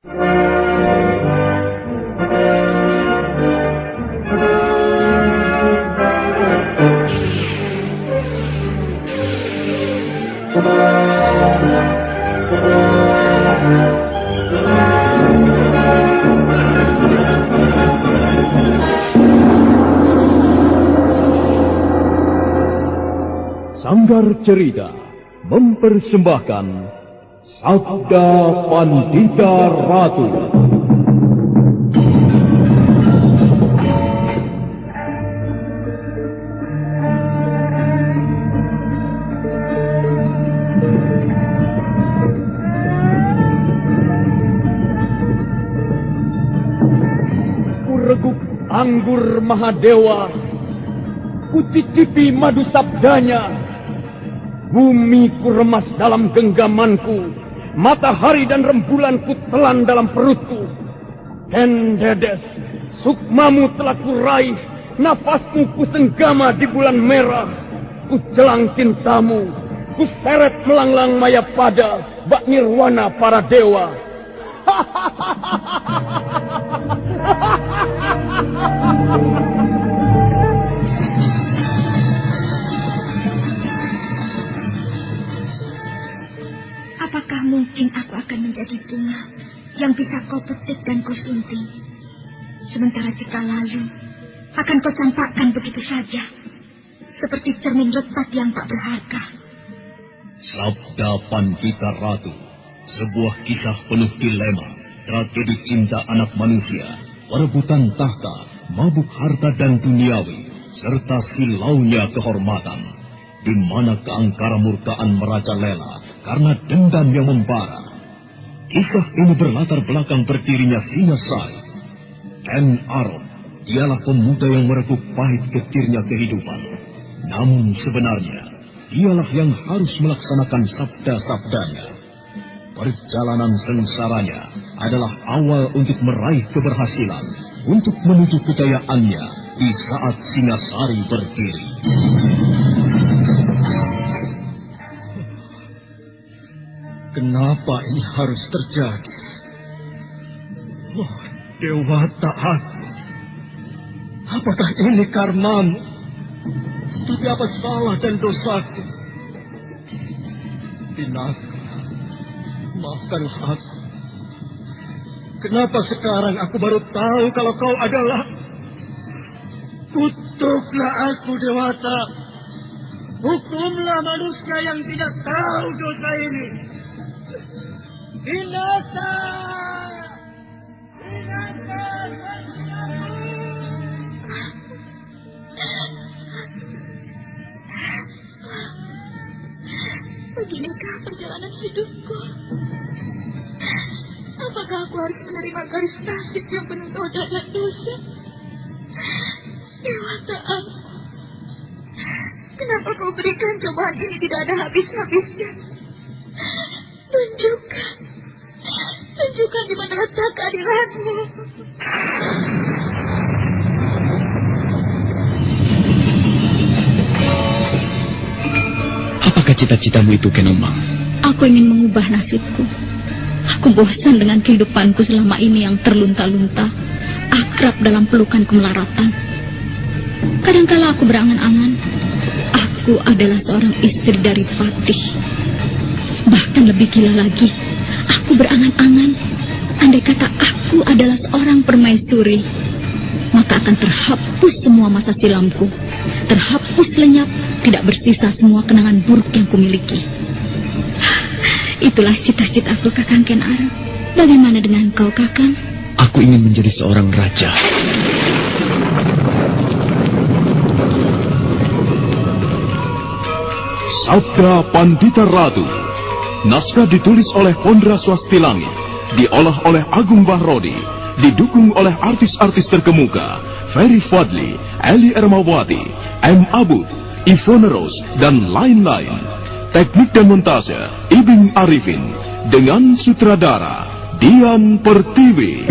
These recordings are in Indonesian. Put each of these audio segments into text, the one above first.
Sanggar Cerita mempersembahkan Sabda Pandita Ratu. Kureguk anggur Mahadewa, kucicipi madu sabdanya. Bumi ku remas dalam genggamanku, matahari dan rembulan ku telan dalam perutku. Dan Dedes, sukmamu telah kuraih, nafasmu ku senggama di bulan merah. Ku jelang cintamu, ku seret melanglang maya pada bak nirwana para dewa. Apakah mungkin aku akan menjadi bunga yang bisa kau petik dan kau sunting? Sementara jika lalu akan kau campakkan begitu saja, seperti cermin retak yang tak berharga. Sabda Pandita Ratu, sebuah kisah penuh dilema, tragedi cinta anak manusia, perebutan tahta, mabuk harta dan duniawi, serta silaunya kehormatan, di mana keangkara murkaan merajalela karena dendam yang membara. Kisah ini berlatar belakang berdirinya Singasari. Ken Arok, dialah pemuda yang mereguk pahit getirnya kehidupan. Namun sebenarnya, dialah yang harus melaksanakan sabda-sabdanya. Perjalanan sengsaranya adalah awal untuk meraih keberhasilan, untuk menuju kejayaannya di saat Singasari berdiri. Kenapa ini harus terjadi? Oh, Dewata aku. Apakah ini karmamu? Tapi apa salah dan dosaku? Pinaka, maafkanlah aku. Kenapa sekarang aku baru tahu kalau kau adalah... Kutuklah aku, Dewata. Hukumlah manusia yang tidak tahu dosa ini. Binasa! Binasa! Beginikah perjalanan hidupku? Apakah aku harus menerima garis nasib yang penuh noda dan dosa? Dewata aku, kenapa kau berikan cobaan ini tidak ada habis-habisnya? Tunjukkan di mana letak keadilanmu. Apakah cita-citamu itu, Kenomang? Aku ingin mengubah nasibku. Aku bosan dengan kehidupanku selama ini yang terlunta-lunta, akrab dalam pelukan kemelaratan. Kadangkala aku berangan-angan, aku adalah seorang istri dari Patih. Bahkan lebih gila lagi, aku berangan-angan, andai kata aku adalah seorang permaisuri, maka akan terhapus semua masa silamku, terhapus lenyap, tidak bersisa semua kenangan buruk yang kumiliki. Itulah cita-citaku, Kakang Ken Arok. Bagaimana dengan kau, Kakang? Aku ingin menjadi seorang raja. Sabda Pandita Ratu. Naskah ditulis oleh Pondra Swastilangi, diolah oleh Agung Bahrodi, didukung oleh artis-artis terkemuka Ferry Fadli, Eli Ermawati, M. Abud, Ivone Rose, dan lain-lain. Teknik dan montase Ibing Arifin, dengan sutradara Dian Pertiwi.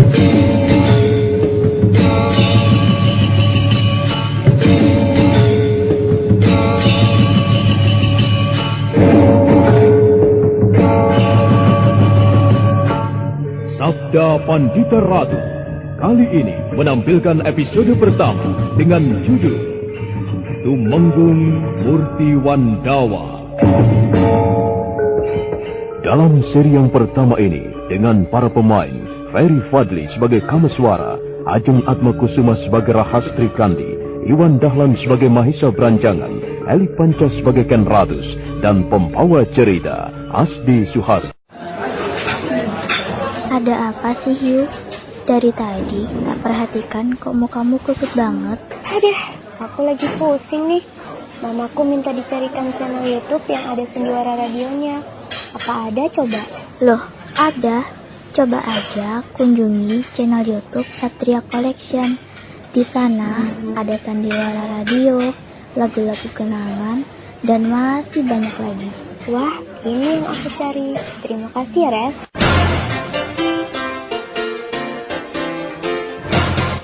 Sabda Pandita Ratu kali ini menampilkan episode pertama dengan judul Tumenggung Murti Wandawa. Dalam seri yang pertama ini dengan para pemain Ferry Fadli sebagai Kameswara, Ajeng Atmakusuma sebagai Rahastri Kandi, Iwan Dahlan sebagai Mahisa Branjangan, Eli Panca sebagai Ken Ratus, dan pembawa cerita Asdi Suhas. Ada apa sih, Yu? Dari tadi tak perhatikan kok mukamu kusut banget. Aduh, aku lagi pusing nih. Mamaku minta dicarikan channel YouTube yang ada sendiwara radionya. Apa ada coba? Loh, ada. Coba aja kunjungi channel YouTube Satria Collection. Di sana ada sandiwara radio, lagu-lagu kenangan, dan masih banyak lagi. Wah, ini yang aku cari. Terima kasih ya, Res.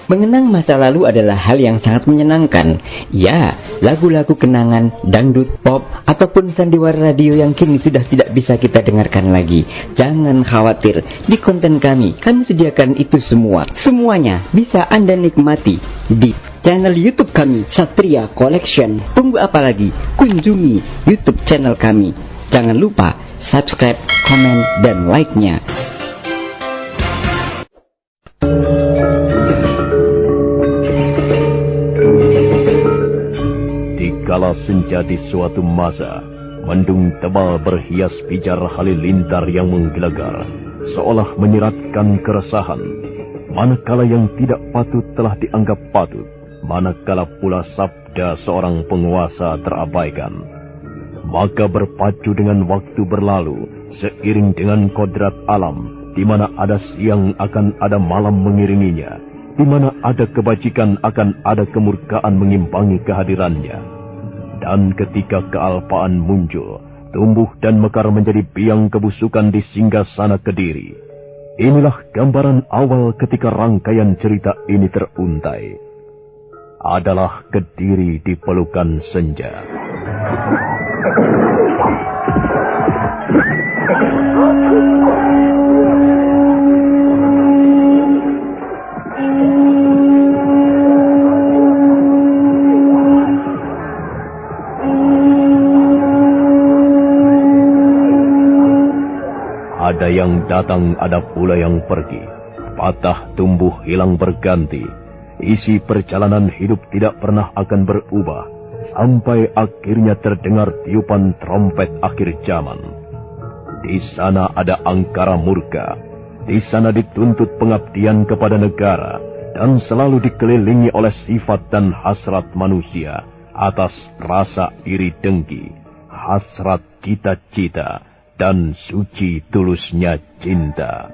Mengenang masa lalu adalah hal yang sangat menyenangkan. Ya, lagu-lagu kenangan, dangdut, pop, ataupun sandiwara radio yang kini sudah tidak bisa kita dengarkan lagi. Jangan khawatir, di konten kami sediakan itu semua. Semuanya bisa Anda nikmati di channel YouTube kami, Satria Collection. Tunggu apa lagi? Kunjungi YouTube channel kami. Jangan lupa subscribe, komen, dan like-nya. Kala senja di suatu masa, mendung tebal berhias pijar halilintar yang menggelegar, seolah menyiratkan keresahan. Manakala yang tidak patut telah dianggap patut, manakala pula sabda seorang penguasa terabaikan. Maka berpacu dengan waktu berlalu, seiring dengan kodrat alam, di mana ada siang akan ada malam mengiringinya, di mana ada kebajikan akan ada kemurkaan mengimbangi kehadirannya. Dan ketika kealpaan muncul, tumbuh dan mekar menjadi biang kebusukan di singgasana Kediri. Inilah gambaran awal ketika rangkaian cerita ini teruntai. Adalah Kediri di pelukan senja. Ada yang datang, ada pula yang pergi. Patah tumbuh hilang berganti. Isi perjalanan hidup tidak pernah akan berubah. Sampai akhirnya terdengar tiupan trompet akhir zaman. Di sana ada angkara murka. Di sana dituntut pengabdian kepada negara. Dan selalu dikelilingi oleh sifat dan hasrat manusia. Atas rasa iri dengki. Hasrat cita-cita. Dan suci tulusnya cinta.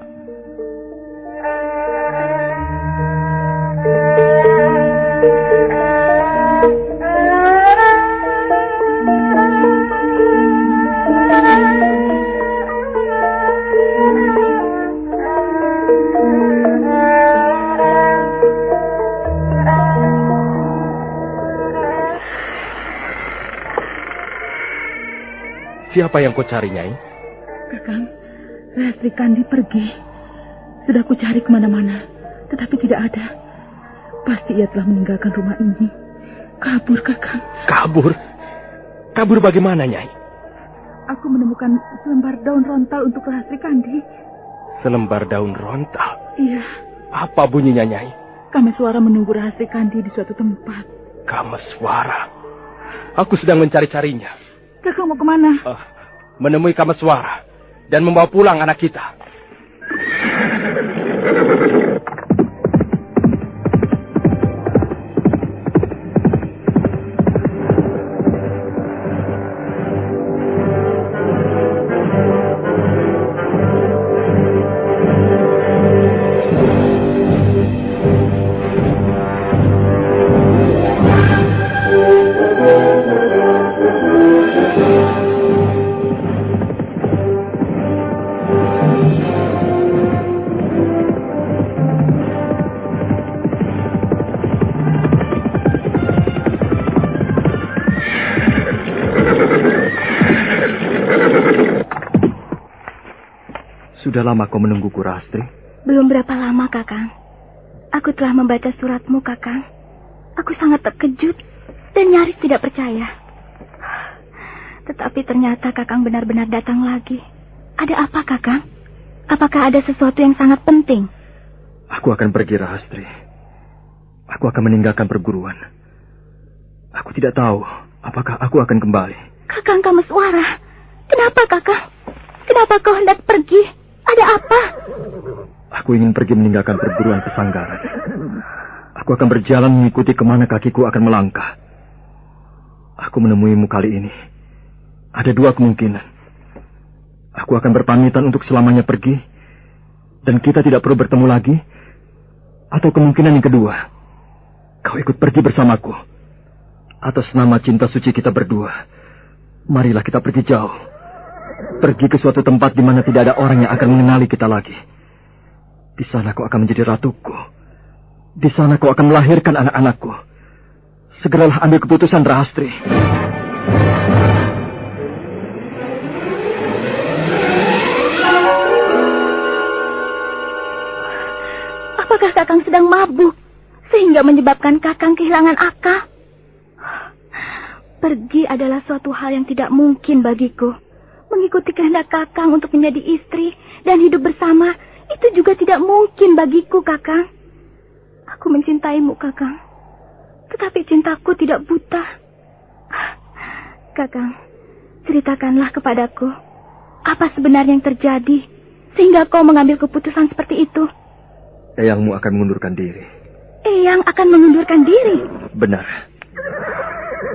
Siapa yang kau cari, Nyai? Kakang, Rahastri Kandi pergi. Sudah ku cari kemana-mana, tetapi tidak ada. Pasti ia telah meninggalkan rumah ini. Kabur, Kakang. Kabur? Kabur bagaimana, Nyai? Aku menemukan selembar daun rontal untuk Rahastri Kandi. Selembar daun rontal? Iya. Apa bunyinya, Nyai? Kameswara menunggu Rahastri Kandi di suatu tempat. Kameswara? Aku sedang mencari-carinya. Kakang mau kemana? Menemui Kameswara dan membawa pulang anak kita. Sudah lama kau menungguku, Rahastri? Belum berapa lama, Kakang. Aku telah membaca suratmu, Kakang. Aku sangat terkejut dan nyaris tidak percaya. Tetapi ternyata Kakang benar-benar datang lagi. Ada apa, Kakang? Apakah ada sesuatu yang sangat penting? Aku akan pergi, Rahastri. Aku akan meninggalkan perguruan. Aku tidak tahu apakah aku akan kembali. Kakang Kameswara, kenapa, Kakang? Kenapa kau hendak pergi? Ada apa? Aku ingin pergi meninggalkan perguruan Pesanggaran. Aku akan berjalan mengikuti kemana kakiku akan melangkah. Aku menemuimu kali ini. Ada dua kemungkinan. Aku akan berpamitan untuk selamanya pergi, dan kita tidak perlu bertemu lagi. Atau kemungkinan yang kedua, kau ikut pergi bersamaku. Atas nama cinta suci kita berdua, marilah kita pergi jauh. Pergi ke suatu tempat di mana tidak ada orang yang akan mengenali kita lagi. Di sana kau akan menjadi ratuku. Di sana kau akan melahirkan anak-anakku. Segeralah ambil keputusan, Rahastri. Apakah Kakang sedang mabuk sehingga menyebabkan Kakang kehilangan akal? Pergi adalah suatu hal yang tidak mungkin bagiku. Mengikuti kehendak Kakang untuk menjadi istri dan hidup bersama, itu juga tidak mungkin bagiku, Kakang. Aku mencintaimu, Kakang. Tetapi cintaku tidak buta. Kakang, ceritakanlah kepadaku, apa sebenarnya yang terjadi sehingga kau mengambil keputusan seperti itu? Eyangmu akan mengundurkan diri. Eyang akan mengundurkan diri? Benar.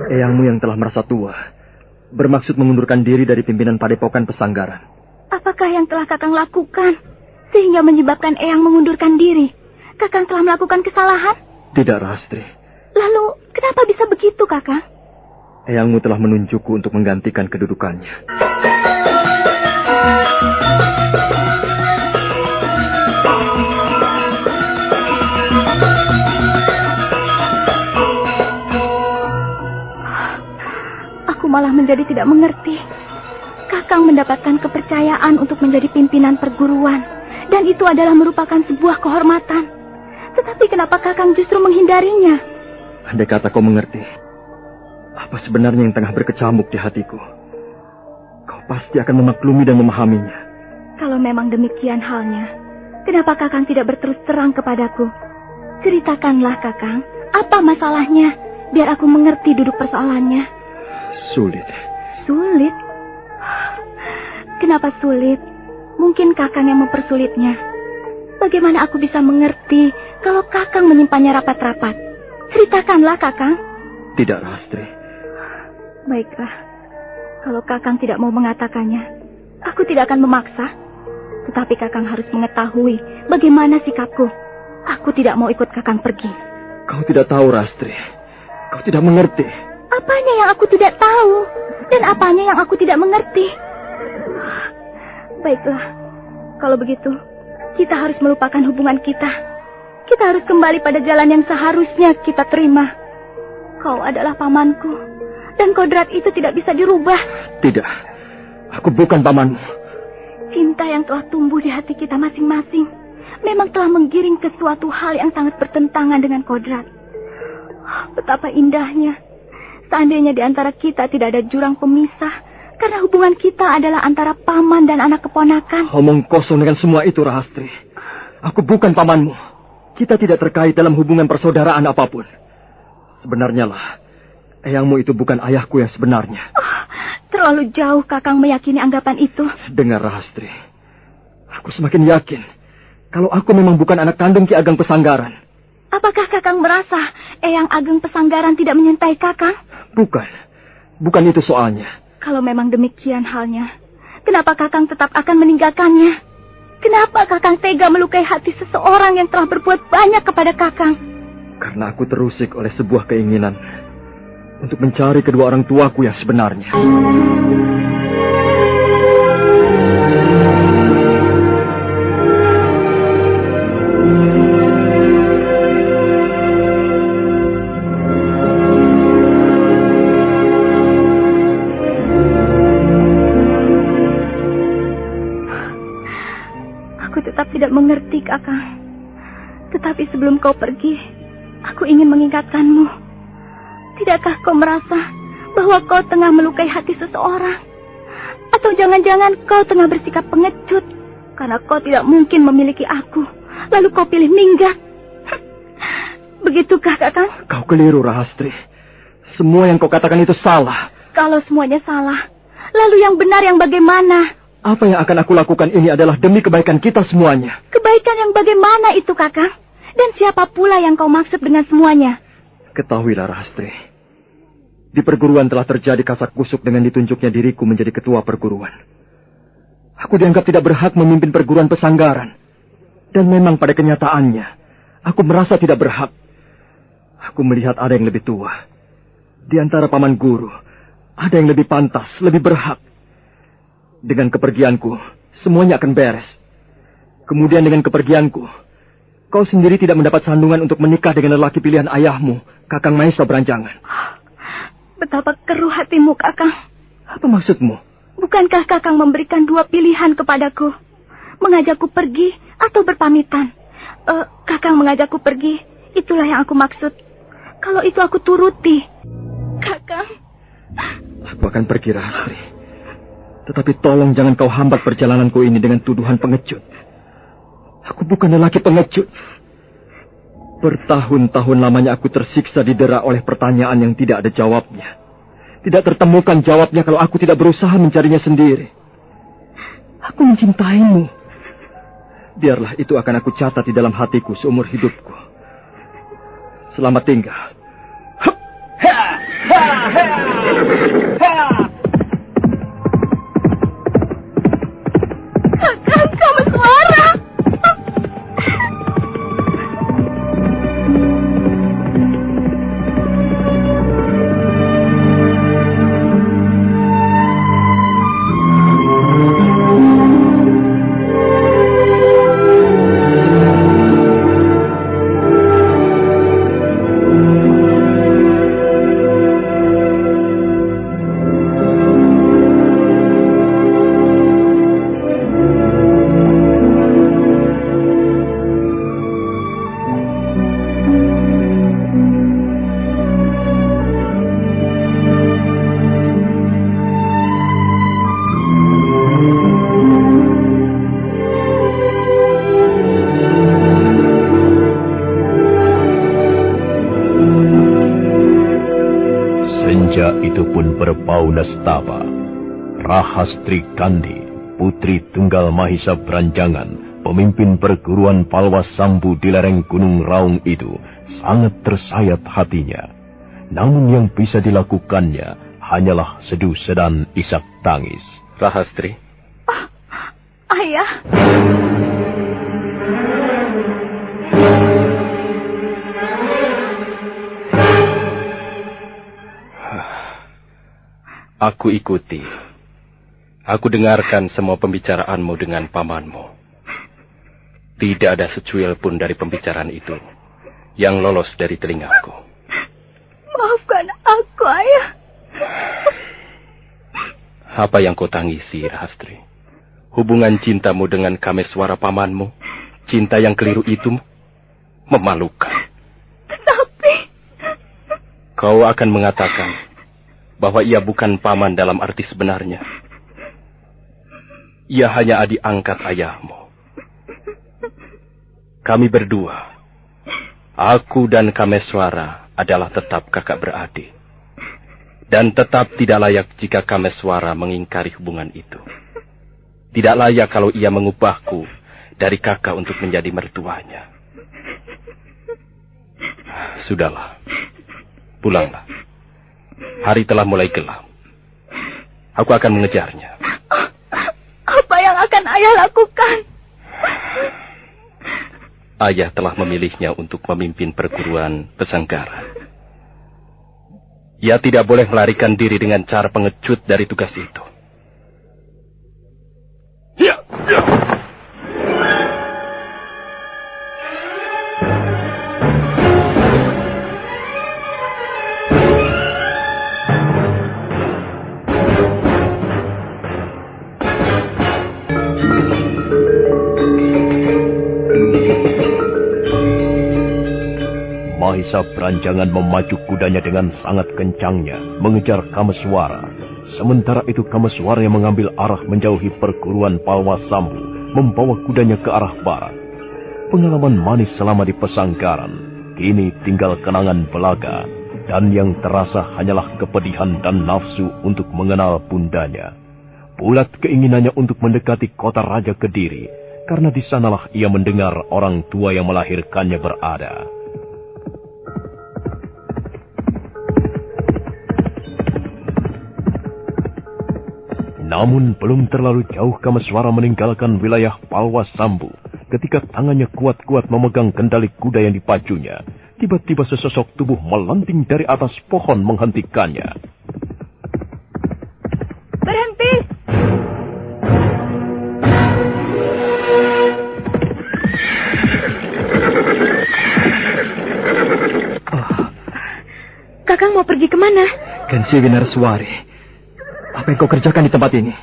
Eyangmu yang telah merasa tua bermaksud mengundurkan diri dari pimpinan padepokan Pesanggaran. Apakah yang telah Kakang lakukan sehingga menyebabkan Eyang mengundurkan diri? Kakang telah melakukan kesalahan? Tidak, Rahastri. Lalu, kenapa bisa begitu, Kakang? Eyangmu telah menunjukku untuk menggantikan kedudukannya. Aku malah menjadi tidak mengerti. Kakang mendapatkan kepercayaan untuk menjadi pimpinan perguruan, dan itu adalah merupakan sebuah kehormatan. Tetapi kenapa Kakang justru menghindarinya? Andai kata kau mengerti apa sebenarnya yang tengah berkecamuk di hatiku, kau pasti akan memaklumi dan memahaminya. Kalau memang demikian halnya, kenapa Kakang tidak berterus terang kepadaku? Ceritakanlah, Kakang, apa masalahnya, biar aku mengerti duduk persoalannya. Sulit. Sulit? Kenapa sulit? Mungkin Kakang yang mempersulitnya. Bagaimana aku bisa mengerti kalau Kakang menyimpannya rapat-rapat? Ceritakanlah, Kakang. Tidak, Rahastri. Baiklah. Kalau Kakang tidak mau mengatakannya, aku tidak akan memaksa. Tetapi Kakang harus mengetahui bagaimana sikapku. Aku tidak mau ikut Kakang pergi. Kau tidak tahu, Rahastri. Kau tidak mengerti. Apanya yang aku tidak tahu? Dan apanya yang aku tidak mengerti? Baiklah. Kalau begitu, kita harus melupakan hubungan kita. Kita harus kembali pada jalan yang seharusnya kita terima. Kau adalah pamanku, dan kodrat itu tidak bisa dirubah. Tidak, aku bukan pamanmu. Cinta yang telah tumbuh di hati kita masing-masing memang telah menggiring ke suatu hal yang sangat bertentangan dengan kodrat. Betapa indahnya seandainya di antara kita tidak ada jurang pemisah, karena hubungan kita adalah antara paman dan anak keponakan. Omong kosong dengan semua itu, Rahastri. Aku bukan pamanmu. Kita tidak terkait dalam hubungan persaudaraan apapun. Sebenarnya lah, eyangmu itu bukan ayahku yang sebenarnya. Terlalu jauh Kakang meyakini anggapan itu. Dengar, Rahastri. Aku semakin yakin kalau aku memang bukan anak kandung Ki Ageng Pesanggaran. Apakah Kakang merasa Eyang Ageng Pesanggaran tidak menyintai Kakang? Bukan. Bukan itu soalnya. Kalau memang demikian halnya, kenapa Kakang tetap akan meninggalkannya? Kenapa Kakang tega melukai hati seseorang yang telah berbuat banyak kepada Kakang? Karena aku terusik oleh sebuah keinginan untuk mencari kedua orang tuaku yang sebenarnya. Tidak mengerti, Kakang. Tetapi sebelum kau pergi, aku ingin mengingatkanmu. Tidakkah kau merasa bahwa kau tengah melukai hati seseorang? Atau jangan-jangan kau tengah bersikap pengecut karena kau tidak mungkin memiliki aku, lalu kau pilih minggat? Begitukah, Kakang? Kau keliru, Rahastri. Semua yang kau katakan itu salah. Kalau semuanya salah, lalu yang benar yang bagaimana? Apa yang akan aku lakukan ini adalah demi kebaikan kita semuanya. Kebaikan yang bagaimana itu, Kakang? Dan siapa pula yang kau maksud dengan semuanya? Ketahuilah, Rahastri. Di perguruan telah terjadi kasak kusuk dengan ditunjuknya diriku menjadi ketua perguruan. Aku dianggap tidak berhak memimpin perguruan pesanggaran. Dan memang pada kenyataannya, aku merasa tidak berhak. Aku melihat ada yang lebih tua. Di antara paman guru, ada yang lebih pantas, lebih berhak. Dengan kepergianku, semuanya akan beres. Kemudian dengan kepergianku, kau sendiri tidak mendapat sandungan untuk menikah dengan lelaki pilihan ayahmu, Kakang Maesa Beranjangan. Betapa keruh hatimu, Kakang. Apa maksudmu? Bukankah Kakang memberikan dua pilihan kepadaku? Mengajakku pergi atau berpamitan? Kakang mengajakku pergi, itulah yang aku maksud. Kalau itu aku turuti. Kakang. Aku akan pergi, Rahastri. Tetapi tolong jangan kau hambat perjalananku ini dengan tuduhan pengecut. Aku bukan lelaki pengecut. Bertahun-tahun lamanya aku tersiksa didera oleh pertanyaan yang tidak ada jawabnya. Tidak tertemukan jawabnya kalau aku tidak berusaha mencarinya sendiri. Aku mencintaimu. Biarlah itu akan aku catat di dalam hatiku seumur hidupku. Selamat tinggal. Kakang, kamu suara. Itu pun berbau nestapa. Rahastri Kandi, putri tunggal Mahisa Beranjangan, pemimpin perguruan Palwa Sambu di lereng Gunung Raung itu, sangat tersayat hatinya. Namun yang bisa dilakukannya hanyalah seduh sedan isak tangis. Rahastri. Ayah. Aku ikuti. Aku dengarkan semua pembicaraanmu dengan pamanmu. Tidak ada secuil pun dari pembicaraan itu yang lolos dari telingaku. Maafkan aku, Ayah. Apa yang kau tangisi, Rahastri? Hubungan cintamu dengan Kameswara pamanmu, cinta yang keliru itu memalukan. Tetapi kau akan mengatakan bahwa ia bukan paman dalam arti sebenarnya. Ia hanya adik angkat ayahmu. Kami berdua, aku dan Kameswara, adalah tetap kakak beradik. Dan tetap tidak layak jika Kameswara mengingkari hubungan itu. Tidak layak kalau ia mengubahku dari kakak untuk menjadi mertuanya. Sudahlah, pulanglah. Hari telah mulai gelap. Aku akan mengejarnya. Apa yang akan Ayah lakukan? Ayah telah memilihnya untuk memimpin perguruan pesanggaran. Ia tidak boleh melarikan diri dengan cara pengecut dari tugas itu. Mahisa beranjangan memacu kudanya dengan sangat kencangnya mengejar Kameswara. Sementara itu Kameswara yang mengambil arah menjauhi perguruan Palwasambu, membawa kudanya ke arah barat. Pengalaman manis selama di pesanggaran, kini tinggal kenangan belaga, dan yang terasa hanyalah kepedihan dan nafsu untuk mengenal bundanya. Bulat keinginannya untuk mendekati kota Raja Kediri, karena di sanalah ia mendengar orang tua yang melahirkannya berada. Namun belum terlalu jauh Kameswara meninggalkan wilayah Palwasambu, ketika tangannya kuat-kuat memegang kendali kuda yang dipacunya, tiba-tiba sesosok tubuh melenting dari atas pohon menghentikannya. Berhenti! Kakang mau pergi kemana? Kensiwi Narswari, apa yang kau kerjakan di tempat ini?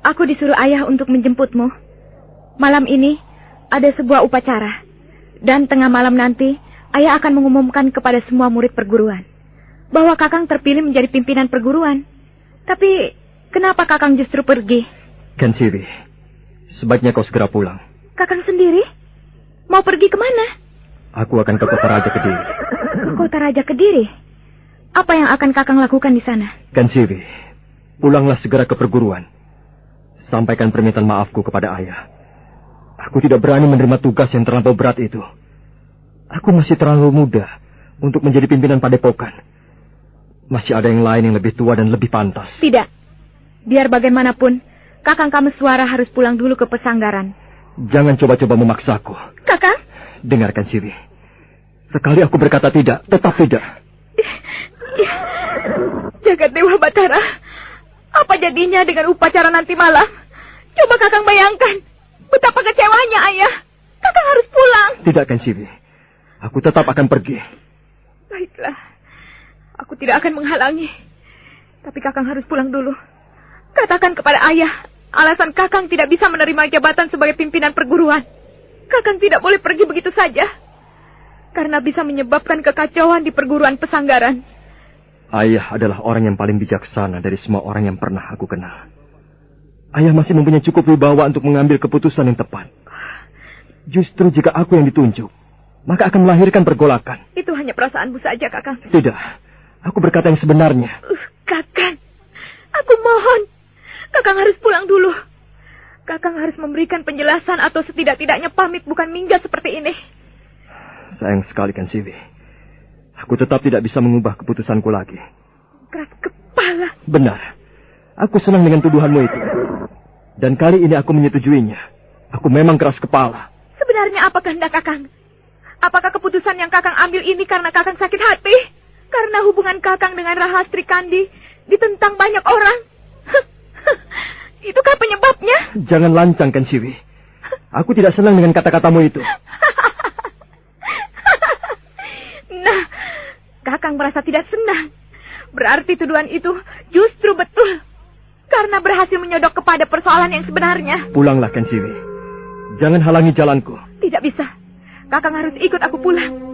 Aku disuruh ayah untuk menjemputmu. Malam ini ada sebuah upacara, dan tengah malam nanti ayah akan mengumumkan kepada semua murid perguruan bahwa kakang terpilih menjadi pimpinan perguruan. Tapi kenapa kakang justru pergi? Kensiwi, sebaiknya kau segera pulang. Kakang sendiri? Mau pergi kemana? Aku akan ke kota Raja Kediri. Ke kota Raja Kediri? Apa yang akan kakang lakukan di sana? Kensiwi, pulanglah segera ke perguruan. Sampaikan permintaan maafku kepada ayah. Aku tidak berani menerima tugas yang terlampau berat itu. Aku masih terlalu muda untuk menjadi pimpinan padepokan. Masih ada yang lain yang lebih tua dan lebih pantas. Tidak. Biar bagaimanapun, kakang Kameswara harus pulang dulu ke pesanggaran. Jangan coba-coba memaksaku. Kakang? Dengarkan, Siwi. Sekali aku berkata tidak, tetap tidak. Jagat Dewa Batara, apa jadinya dengan upacara nanti malam? Coba kakang bayangkan betapa kecewanya ayah. Kakang harus pulang. Tidak, Kensiwi. Aku tetap akan pergi. Baiklah, aku tidak akan menghalangi. Tapi kakang harus pulang dulu. Katakan kepada ayah alasan kakang tidak bisa menerima jabatan sebagai pimpinan perguruan. Kakang tidak boleh pergi begitu saja, karena bisa menyebabkan kekacauan di perguruan pesanggaran. Ayah adalah orang yang paling bijaksana dari semua orang yang pernah aku kenal. Ayah masih mempunyai cukup wibawa untuk mengambil keputusan yang tepat. Justru jika aku yang ditunjuk, maka akan melahirkan pergolakan. Itu hanya perasaanmu saja, kakang. Tidak, aku berkata yang sebenarnya. Kakang, aku mohon, kakang harus pulang dulu. Kakang harus memberikan penjelasan atau setidak-tidaknya pamit bukan minggat seperti ini. Sayang sekali, Kensiwi. Aku tetap tidak bisa mengubah keputusanku lagi. Keras kepala. Benar. Aku senang dengan tuduhanmu itu. Dan kali ini aku menyetujuinya. Aku memang keras kepala. Sebenarnya apa kehendak kakang? Apakah keputusan yang kakang ambil ini karena kakang sakit hati? Karena hubungan kakang dengan Rahastri Kandi ditentang banyak orang? Itukah penyebabnya? Jangan lancang, Kensiwi. Aku tidak senang dengan kata-katamu itu. Nah, kakang merasa tidak senang. Berarti tuduhan itu justru betul. Karena berhasil menyodok kepada persoalan yang sebenarnya. Pulanglah, Kensiwi. Jangan halangi jalanku. Tidak bisa. Kakang harus ikut aku pulang.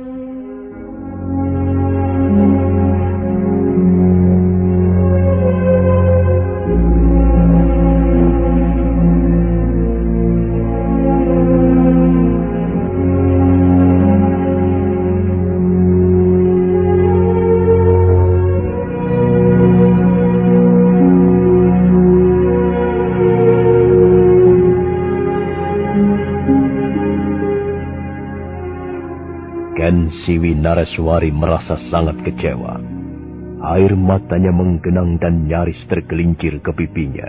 Siwi Nareswari merasa sangat kecewa. Air matanya menggenang dan nyaris tergelincir ke pipinya.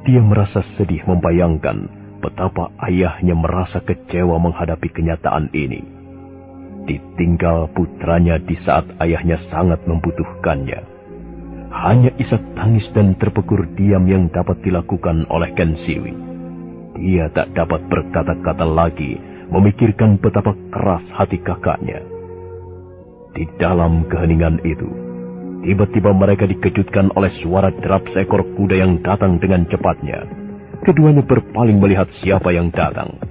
Dia merasa sedih membayangkan betapa ayahnya merasa kecewa menghadapi kenyataan ini. Ditinggal putranya di saat ayahnya sangat membutuhkannya. Hanya isak tangis dan terpekur diam yang dapat dilakukan oleh Kensiwi. Dia tak dapat berkata-kata lagi, memikirkan betapa keras hati kakaknya. Di dalam keheningan itu, tiba-tiba mereka dikejutkan oleh suara derap seekor kuda yang datang dengan cepatnya. Keduanya berpaling melihat siapa yang datang.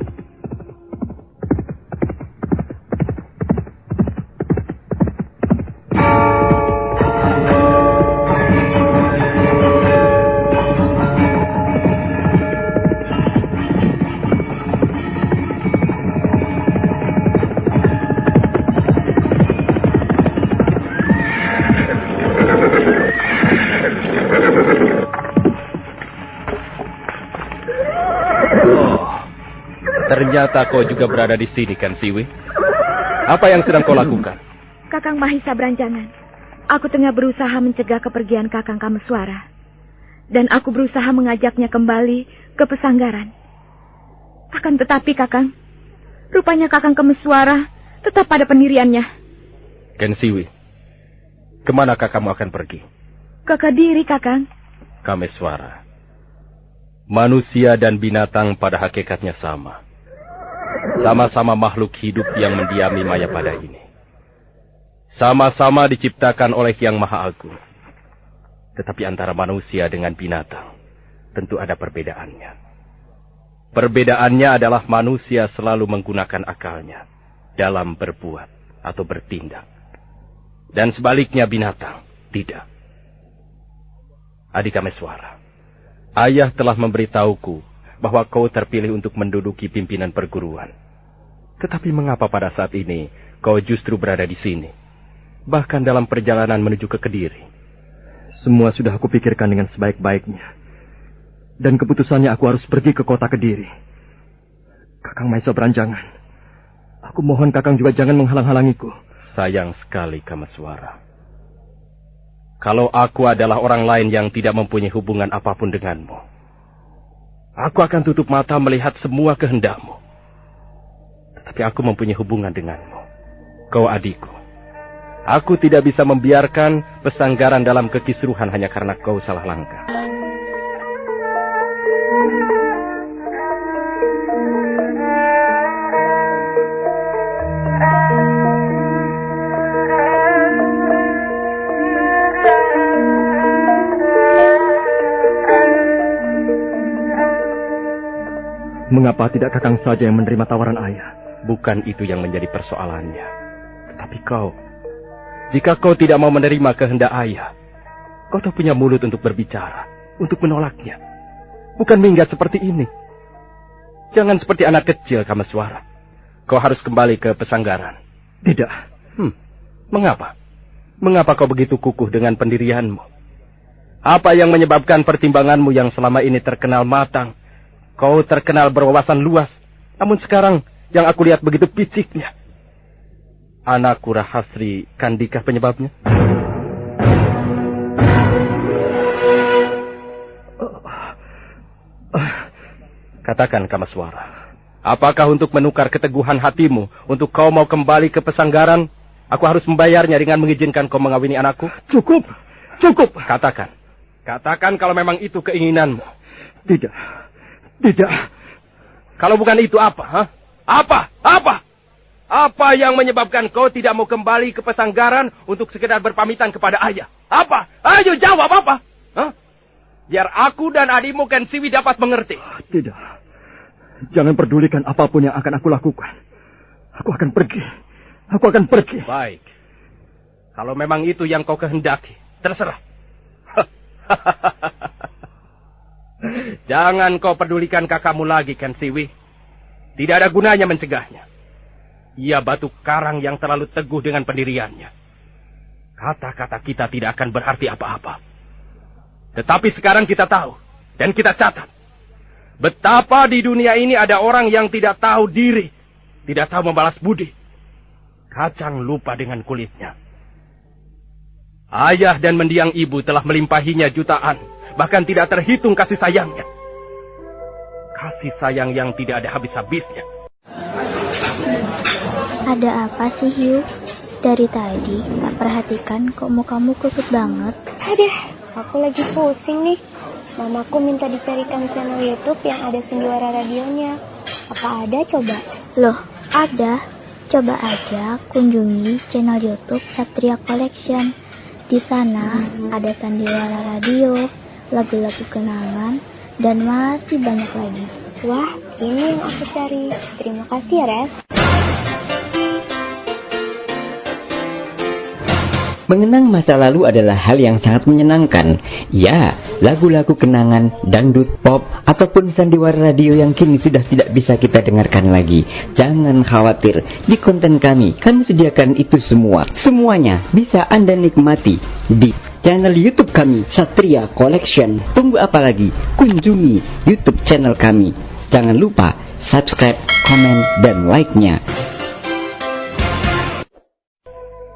ternyata kau juga berada di sini, kan, Siwi? Apa yang sedang kau lakukan? Kakang Mahisa Branjangan, aku tengah berusaha mencegah kepergian Kakang Kameswara. Dan aku berusaha mengajaknya kembali ke pesanggaran. Akan tetapi, Kakang, rupanya Kakang Kameswara tetap pada pendiriannya. Ken Siwi, kemanakah kamu akan pergi? Ke Kediri, Kakang. Kameswara, manusia dan binatang pada hakikatnya sama. Sama-sama makhluk hidup yang mendiami maya pada ini. Sama-sama diciptakan oleh Yang Maha Agung. Tetapi antara manusia dengan binatang tentu ada perbedaannya. Perbedaannya adalah manusia selalu menggunakan akalnya dalam berbuat atau bertindak. Dan sebaliknya binatang tidak. Adik Kameswara, ayah telah memberitahuku bahwa kau terpilih untuk menduduki pimpinan perguruan. Tetapi mengapa pada saat ini kau justru berada di sini? Bahkan dalam perjalanan menuju ke Kediri. Semua sudah aku pikirkan dengan sebaik-baiknya. Dan keputusannya aku harus pergi ke kota Kediri. Kakang Mahisa Branjangan, aku mohon Kakang juga jangan menghalang-halangiku. Sayang sekali, Kameswara. Kalau aku adalah orang lain yang tidak mempunyai hubungan apapun denganmu, aku akan tutup mata melihat semua kehendakmu. Tetapi aku mempunyai hubungan denganmu. Kau adikku. Aku tidak bisa membiarkan pesanggaran dalam kekisruhan hanya karena kau salah langkah. Mengapa tidak Kakang saja yang menerima tawaran ayah? Bukan itu yang menjadi persoalannya. Tetapi kau, jika kau tidak mau menerima kehendak ayah, kau tak punya mulut untuk berbicara, untuk menolaknya. Bukan minggat seperti ini. Jangan seperti anak kecil, Kameswara. Kau harus kembali ke pesanggaran. Tidak. Mengapa? Mengapa kau begitu kukuh dengan pendirianmu? Apa yang menyebabkan pertimbanganmu yang selama ini terkenal matang? Kau terkenal berwawasan luas, namun sekarang yang aku lihat begitu piciknya. Anakku Rahasri Kandikah penyebabnya? Katakan, Kameswara, apakah untuk menukar keteguhan hatimu, untuk kau mau kembali ke pesanggaran, aku harus membayarnya dengan mengizinkan kau mengawini anakku? Cukup. Katakan kalau memang itu keinginanmu. Tidak. Kalau bukan itu apa? Apa yang menyebabkan kau tidak mau kembali ke pesanggaran untuk sekedar berpamitan kepada ayah? Apa? Ayo jawab apa? Biar aku dan adikmu Ken Siwi dapat mengerti. Tidak. Jangan pedulikan apapun yang akan aku lakukan. Aku akan pergi. Baik. Kalau memang itu yang kau kehendaki, terserah. Jangan kau pedulikan kakakmu lagi, Ken Siwi. Tidak ada gunanya mencegahnya. Ia batu karang yang terlalu teguh dengan pendiriannya. Kata-kata kita tidak akan berarti apa-apa. Tetapi sekarang kita tahu, dan kita catat, betapa di dunia ini ada orang yang tidak tahu diri, tidak tahu membalas budi. Kacang lupa dengan kulitnya. Ayah dan mendiang ibu telah melimpahinya jutaan. Bahkan tidak terhitung kasih sayangnya. Kasih sayang yang tidak ada habis-habisnya. Ada apa sih, Hiu? Dari tadi tak perhatikan kok mukamu kusut banget. Aduh, aku lagi pusing nih. Mamaku minta dicarikan channel YouTube yang ada Sandiwara radionya. Apa ada coba? Loh, ada. Coba aja kunjungi channel YouTube Satria Collection. Di sana ada Sandiwara Radio, lagu-lagu kenangan, dan masih banyak lagi. Wah, ini yang aku cari. Terima kasih ya, Res. Mengenang masa lalu adalah hal yang sangat menyenangkan. Ya, lagu-lagu kenangan, dangdut, pop, ataupun sandiwara radio yang kini sudah tidak bisa kita dengarkan lagi. Jangan khawatir, di konten kami sediakan itu semua. Semuanya bisa Anda nikmati di channel YouTube kami, Satria Collection. Tunggu apa lagi? Kunjungi YouTube channel kami. Jangan lupa subscribe, komen, dan like-nya.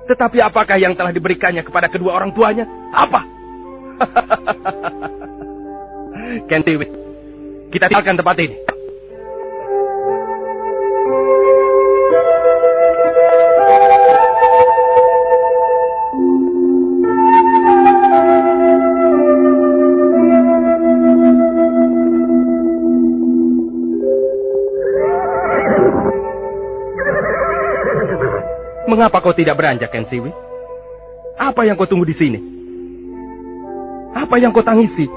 Tetapi apakah yang telah diberikannya kepada kedua orang tuanya? Apa? Kentiwi, kita tinggalkan tempat ini. Mengapa kau tidak beranjak, Kensiwi? Apa yang kau tunggu di sini? Apa yang kau tangisi?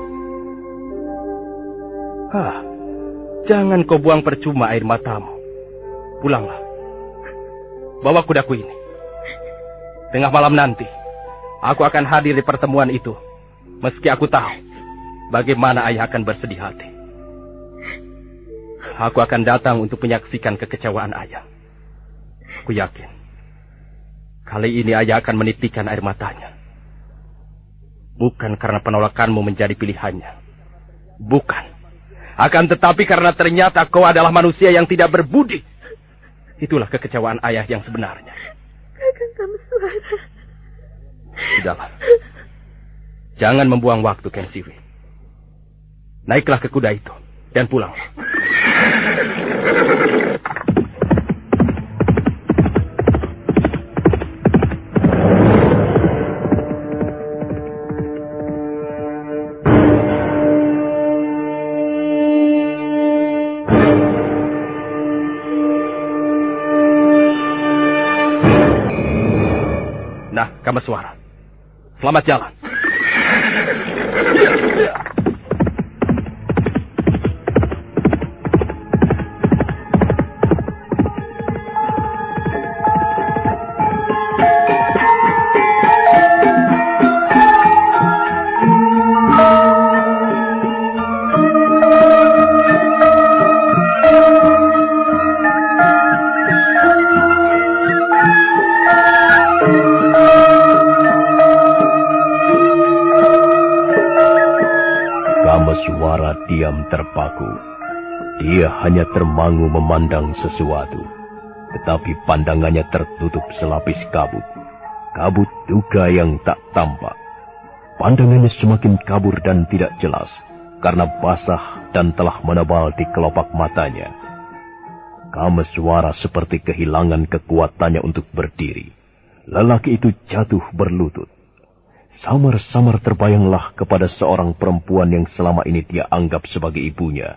Jangan kau buang percuma air matamu. Pulanglah. Bawa kudaku ini. Tengah malam nanti, aku akan hadir di pertemuan itu. Meski aku tahu bagaimana ayah akan bersedih hati. Aku akan datang untuk menyaksikan kekecewaan ayah. Aku yakin kali ini ayah akan menitikan air matanya. Bukan karena penolakanmu menjadi pilihannya. Bukan. Akan tetapi karena ternyata kau adalah manusia yang tidak berbudi. Itulah kekecewaan ayah yang sebenarnya. Kakang Kameswara. Sudahlah. Jangan membuang waktu, Kensiwi. Naiklah ke kuda itu dan pulanglah. Nah, Kameswara, selamat jalan. Kameswara diam terpaku. Dia hanya termangu memandang sesuatu. Tetapi pandangannya tertutup selapis kabut. Kabut duka yang tak tampak. Pandangannya semakin kabur dan tidak jelas. Karena basah dan telah menebal di kelopak matanya. Kameswara seperti kehilangan kekuatannya untuk berdiri. Lelaki itu jatuh berlutut. Samar-samar terbayanglah kepada seorang perempuan yang selama ini dia anggap sebagai ibunya,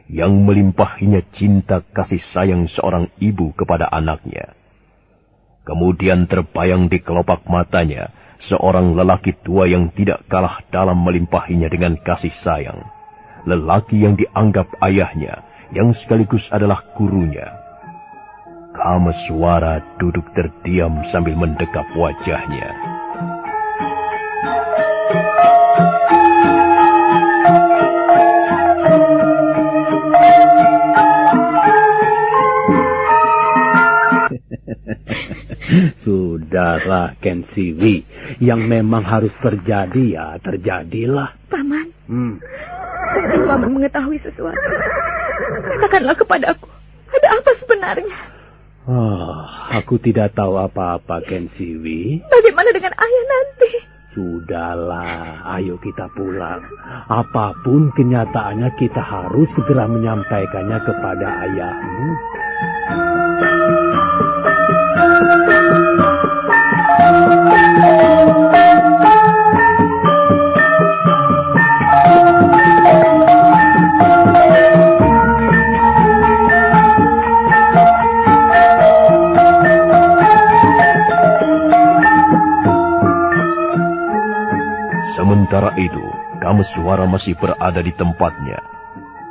yang melimpahinya cinta kasih sayang seorang ibu kepada anaknya. Kemudian terbayang di kelopak matanya seorang lelaki tua yang tidak kalah dalam melimpahinya dengan kasih sayang. Lelaki yang dianggap ayahnya, yang sekaligus adalah gurunya. Kameswara duduk terdiam sambil mendekap wajahnya. Sudahlah, Kensiwi. Yang memang harus terjadi ya terjadilah. Paman. Mungkin Paman mengetahui sesuatu. Katakanlah kepadaku. Ada apa sebenarnya? Aku tidak tahu apa-apa, Kensiwi. Bagaimana dengan ayah nanti? Sudahlah, ayo kita pulang. Apapun kenyataannya kita harus segera menyampaikannya kepada ayahmu. Sementara itu, Kameswara masih berada di tempatnya.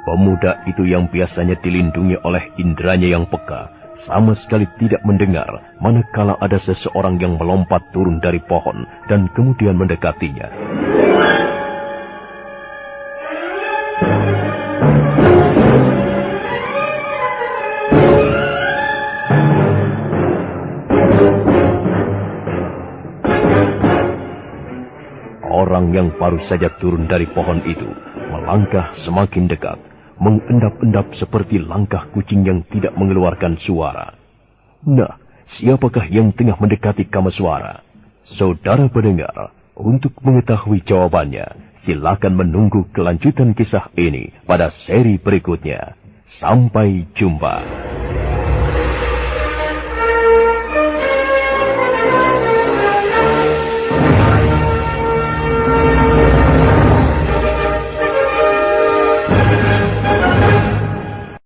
Pemuda itu yang biasanya dilindungi oleh indranya yang peka, sama sekali tidak mendengar manakala ada seseorang yang melompat turun dari pohon dan kemudian mendekatinya. Orang yang baru saja turun dari pohon itu melangkah semakin dekat, mengendap-endap seperti langkah kucing yang tidak mengeluarkan suara. Nah, siapakah yang tengah mendekati Kameswara? Saudara pendengar, untuk mengetahui jawabannya, silakan menunggu kelanjutan kisah ini pada seri berikutnya. Sampai jumpa.